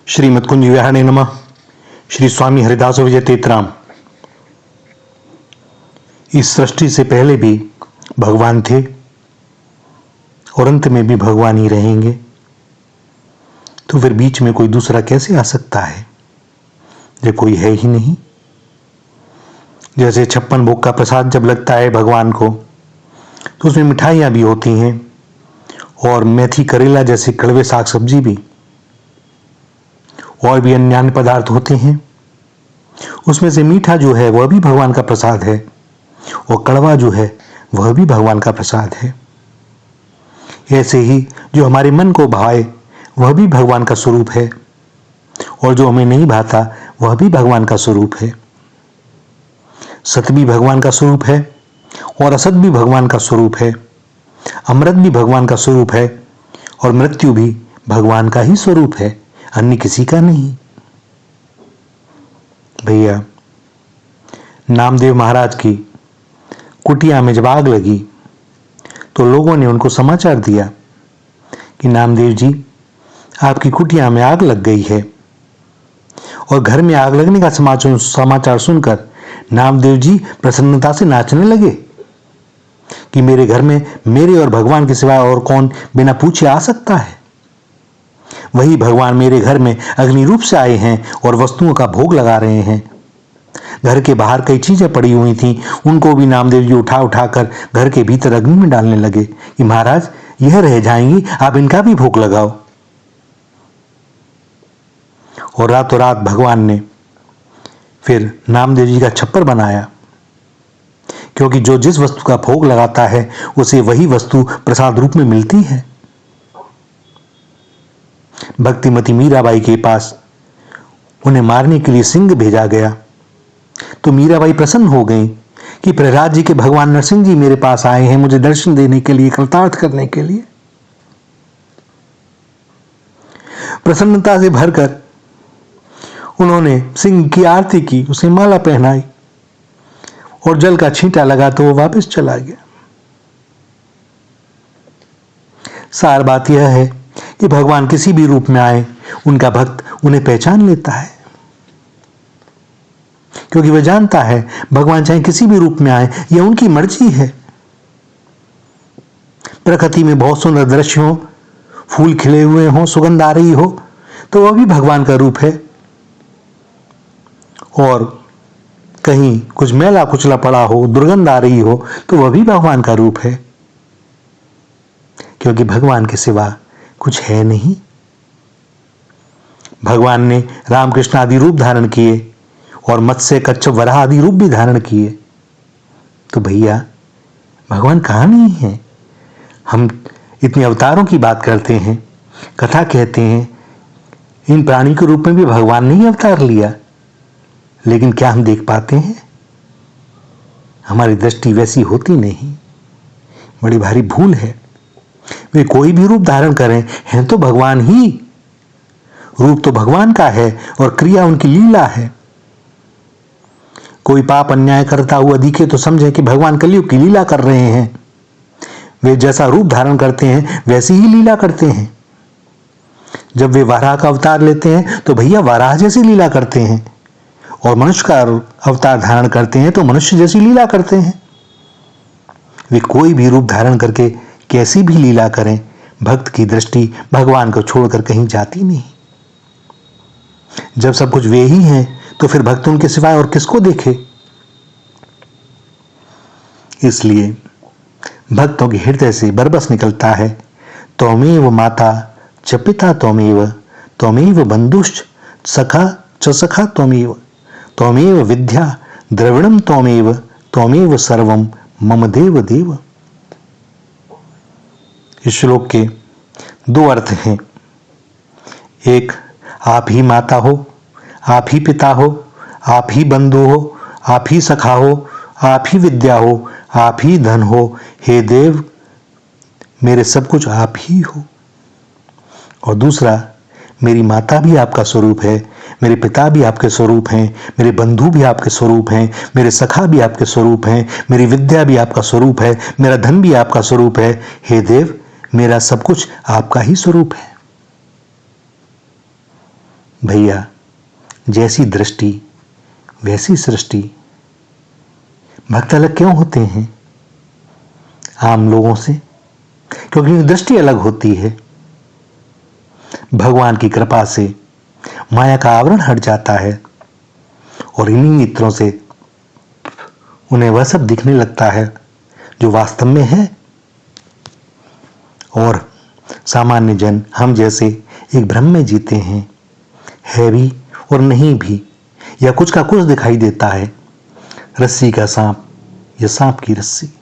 श्रीमद कुंज विहारणे नमः। श्री स्वामी हरिदास विजय तेतराम। इस सृष्टि से पहले भी भगवान थे और अंत में भी भगवान ही रहेंगे, तो फिर बीच में कोई दूसरा कैसे आ सकता है जब कोई है ही नहीं। जैसे 56 भोग का प्रसाद जब लगता है भगवान को, तो उसमें मिठाइयाँ भी होती हैं और मेथी करेला जैसे कड़वे साग सब्जी भी, और भी अन्य पदार्थ होते हैं। उसमें से मीठा जो है वह भी भगवान का प्रसाद है और कड़वा जो है वह भी भगवान का प्रसाद है। ऐसे ही जो हमारे मन को भाए वह भी भगवान का स्वरूप है, और जो हमें नहीं भाता वह भी भगवान का स्वरूप है। सत भी भगवान का स्वरूप है और असत भी भगवान का स्वरूप है। अमृत भी भगवान का स्वरूप है और मृत्यु भी भगवान का ही स्वरूप है, अन्य किसी का नहीं। भैया, नामदेव महाराज की कुटिया में जब आग लगी तो लोगों ने उनको समाचार दिया कि नामदेव जी, आपकी कुटिया में आग लग गई है। और घर में आग लगने का समाचार सुनकर नामदेव जी प्रसन्नता से नाचने लगे कि मेरे घर में मेरे और भगवान के सिवाय और कौन बिना पूछे आ सकता है। वही भगवान मेरे घर में अग्नि रूप से आए हैं और वस्तुओं का भोग लगा रहे हैं। घर के बाहर कई चीजें पड़ी हुई थीं, उनको भी नामदेव जी उठा उठाकर घर के भीतर अग्नि में डालने लगे कि महाराज, यह रह जाएंगी, आप इनका भी भोग लगाओ। और रातों रात भगवान ने फिर नामदेव जी का छप्पर बनाया, क्योंकि जो जिस वस्तु का भोग लगाता है उसे वही वस्तु प्रसाद रूप में मिलती है। भक्तिमती मीराबाई के पास उन्हें मारने के लिए सिंह भेजा गया, तो मीराबाई प्रसन्न हो गई कि प्रहलाद जी के भगवान नरसिंह जी मेरे पास आए हैं मुझे दर्शन देने के लिए, कृतार्थ करने के लिए। प्रसन्नता से भरकर उन्होंने सिंह की आरती की, उसे माला पहनाई और जल का छींटा लगा तो वो वापस चला गया। सार बात यह है कि भगवान किसी भी रूप में आए, उनका भक्त उन्हें पहचान लेता है, क्योंकि वह जानता है भगवान चाहे किसी भी रूप में आए, यह उनकी मर्जी है। प्रकृति में बहुत सुंदर दृश्य हो, फूल खिले हुए हो, सुगंध आ रही हो, तो वह भी भगवान का रूप है। और कहीं कुछ मैला कुचला पड़ा हो, दुर्गंध आ रही हो, तो वह भी भगवान का रूप है, क्योंकि भगवान के सिवा कुछ है नहीं। भगवान ने रामकृष्ण आदि रूप धारण किए और मत्स्य कच्छप वराह आदि रूप भी धारण किए, तो भैया भगवान कहाँ नहीं है। हम इतने अवतारों की बात करते हैं, कथा कहते हैं, इन प्राणी के रूप में भी भगवान ने ही अवतार लिया, लेकिन क्या हम देख पाते हैं? हमारी दृष्टि वैसी होती नहीं, बड़ी भारी भूल है। वे कोई भी रूप धारण करें, हैं तो भगवान ही। रूप तो भगवान का है और क्रिया उनकी लीला है। कोई पाप अन्याय करता हुआ दिखे तो समझे कि भगवान कलयुग की लीला कर रहे हैं। वे जैसा रूप धारण करते हैं वैसी ही लीला करते हैं। जब वे वाराह का अवतार लेते हैं तो भैया वाराह जैसी लीला करते हैं, और मनुष्य का अवतार धारण करते हैं तो मनुष्य जैसी लीला करते हैं। वे कोई भी रूप धारण करके कैसी भी लीला करें, भक्त की दृष्टि भगवान को छोड़कर कहीं जाती नहीं। जब सब कुछ वे ही हैं तो फिर भक्त उनके सिवाय और किसको देखे। इसलिए भक्तों के हृदय से बरबस निकलता है, त्वमेव माता च पिता त्वमेव, त्वमेव बंधुश्च सखा च सखा त्वमेव, त्वमेव विद्या द्रविणम त्वमेव, त्वमेव सर्वम मम देव देव। इस श्लोक के दो अर्थ हैं। एक, आप ही माता हो, आप ही पिता हो, आप ही बंधु हो, आप ही सखा हो, आप ही विद्या हो, आप ही धन हो। हे देव, मेरे सब कुछ आप ही हो। और दूसरा, मेरी माता भी आपका स्वरूप है, मेरे पिता भी आपके स्वरूप हैं, मेरे बंधु भी आपके स्वरूप हैं, मेरे सखा भी आपके स्वरूप हैं, मेरी विद्या भी आपका स्वरूप है, मेरा धन भी आपका स्वरूप है। हे देव, मेरा सब कुछ आपका ही स्वरूप है। भैया, जैसी दृष्टि वैसी सृष्टि। भक्त अलग क्यों होते हैं आम लोगों से? क्योंकि उनकी दृष्टि अलग होती है। भगवान की कृपा से माया का आवरण हट जाता है और इन्हीं नेत्रों से उन्हें वह सब दिखने लगता है जो वास्तव में है। और सामान्य जन हम जैसे एक भ्रम में जीते हैं, है भी और नहीं भी, या कुछ का कुछ दिखाई देता है, रस्सी का सांप या सांप की रस्सी।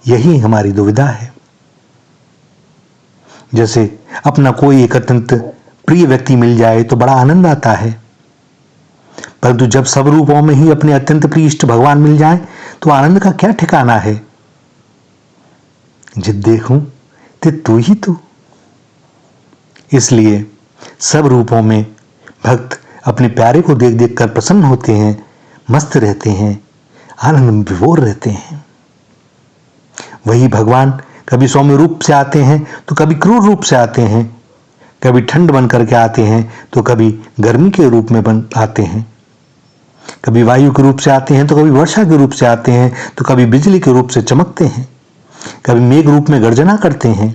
यही हमारी दुविधा है। जैसे अपना कोई एक अत्यंत प्रिय व्यक्ति मिल जाए तो बड़ा आनंद आता है, परंतु जब सब रूपों में ही अपने अत्यंत प्रिय इष्ट भगवान मिल जाए तो आनंद का क्या ठिकाना है। जिद देखूं ते तू ही तू। इसलिए सब रूपों में भक्त अपने प्यारे को देख देख कर प्रसन्न होते हैं, मस्त रहते हैं, आनंद में विभोर रहते हैं। वही भगवान कभी सौम्य रूप से आते हैं तो कभी क्रूर रूप से आते हैं, कभी ठंड बन करके आते हैं तो कभी गर्मी के रूप में बन आते हैं, कभी वायु के रूप से आते हैं तो कभी वर्षा के रूप से आते हैं, तो कभी बिजली के रूप से चमकते हैं, कभी मेघ रूप में गर्जना करते हैं।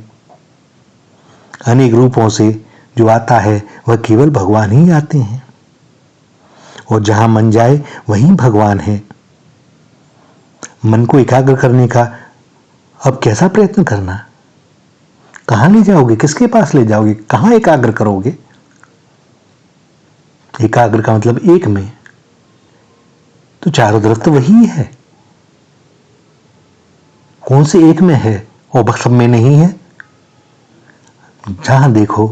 अनेक रूपों से जो आता है वह केवल भगवान ही आते हैं, और जहां मन जाए वहीं भगवान है। मन को एकाग्र करने का अब कैसा प्रयत्न करना? कहां ले जाओगे? किसके पास ले जाओगे? कहां एकाग्र करोगे? एकाग्र का मतलब एक में, तो चारों तरफ तो वही है। कौन से एक में है और सब में नहीं है? जहां देखो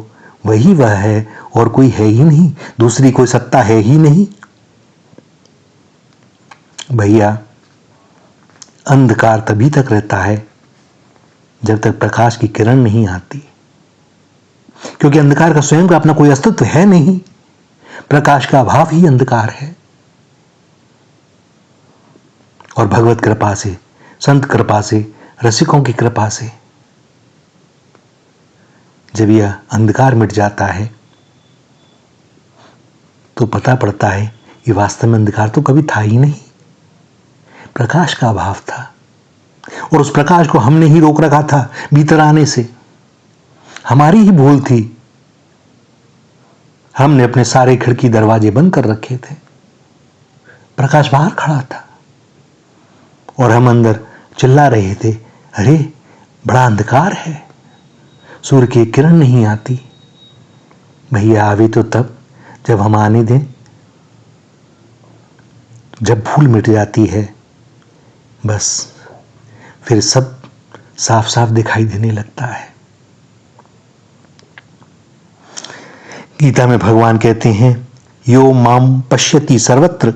वही वह है और कोई है ही नहीं, दूसरी कोई सत्ता है ही नहीं। भैया, अंधकार तभी तक रहता है जब तक प्रकाश की किरण नहीं आती, क्योंकि अंधकार का स्वयं का अपना कोई अस्तित्व है नहीं। प्रकाश का अभाव ही अंधकार है। और भगवत कृपा से, संत कृपा से, रसिकों की कृपा से जब यह अंधकार मिट जाता है तो पता पड़ता है कि वास्तव में अंधकार तो कभी था ही नहीं, प्रकाश का अभाव था। और उस प्रकाश को हमने ही रोक रखा था भीतर आने से। हमारी ही भूल थी। हमने अपने सारे खिड़की दरवाजे बंद कर रखे थे। प्रकाश बाहर खड़ा था और हम अंदर चिल्ला रहे थे, अरे बड़ा अंधकार है, सूर्य की किरण नहीं आती। भैया, आवे तो तब जब हम आने दें। जब भूल मिट जाती है बस फिर सब साफ साफ दिखाई देने लगता है। गीता में भगवान कहते हैं, यो माम पश्यति सर्वत्र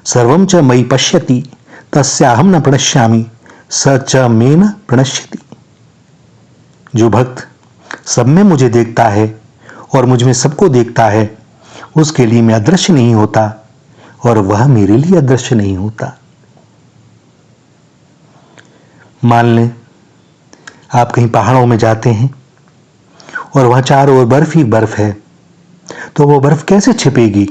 सर्वं च मयि पश्यति तस्याहम न प्रणश्यामि स च मे न प्रणश्यति। जो भक्त सब में मुझे देखता है और मुझ में सबको देखता है, उसके लिए मैं अदृश्य नहीं होता और वह मेरे लिए अदृश्य नहीं होता। मान लें आप कहीं पहाड़ों में जाते हैं और वहां चारों ओर बर्फ ही बर्फ है, तो वो बर्फ कैसे छिपेगी?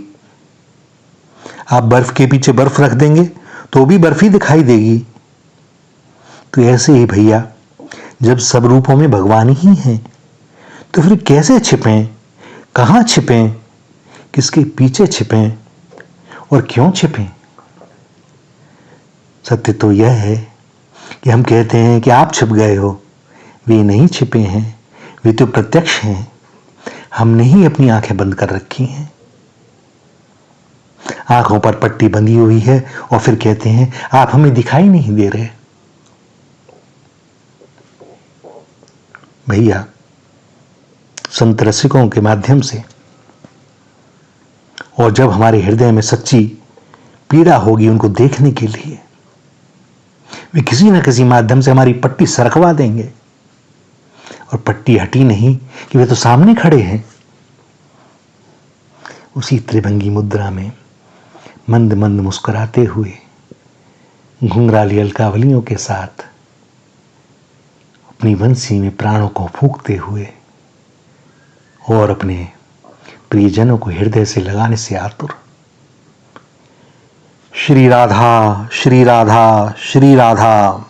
आप बर्फ के पीछे बर्फ रख देंगे तो भी बर्फ ही दिखाई देगी। तो ऐसे ही भैया, जब सब रूपों में भगवान ही हैं तो फिर कैसे छिपें? कहां छिपें? किसके पीछे छिपें और क्यों छिपें? सत्य तो यह है कि हम कहते हैं कि आप छिप गए हो। वे नहीं छिपे हैं, वे तो प्रत्यक्ष हैं। हमने ही अपनी आंखें बंद कर रखी हैं। आंखों पर पट्टी बंधी हुई है और फिर कहते हैं आप हमें दिखाई नहीं दे रहे। भैया, संत रसिकों के माध्यम से, और जब हमारे हृदय में सच्ची पीड़ा होगी उनको देखने के लिए, वे किसी न किसी माध्यम से हमारी पट्टी सरकवा देंगे। और पट्टी हटी नहीं कि वे तो सामने खड़े हैं। उसी त्रिभंगी मुद्रा में मंद मंद मुस्कुराते हुए, घुंघराली अलकावलियों के साथ, अपनी बंसी में प्राणों को फूंकते हुए और अपने प्रियजनों को हृदय से लगाने से आतुर। श्री राधा श्री राधा श्री राधा।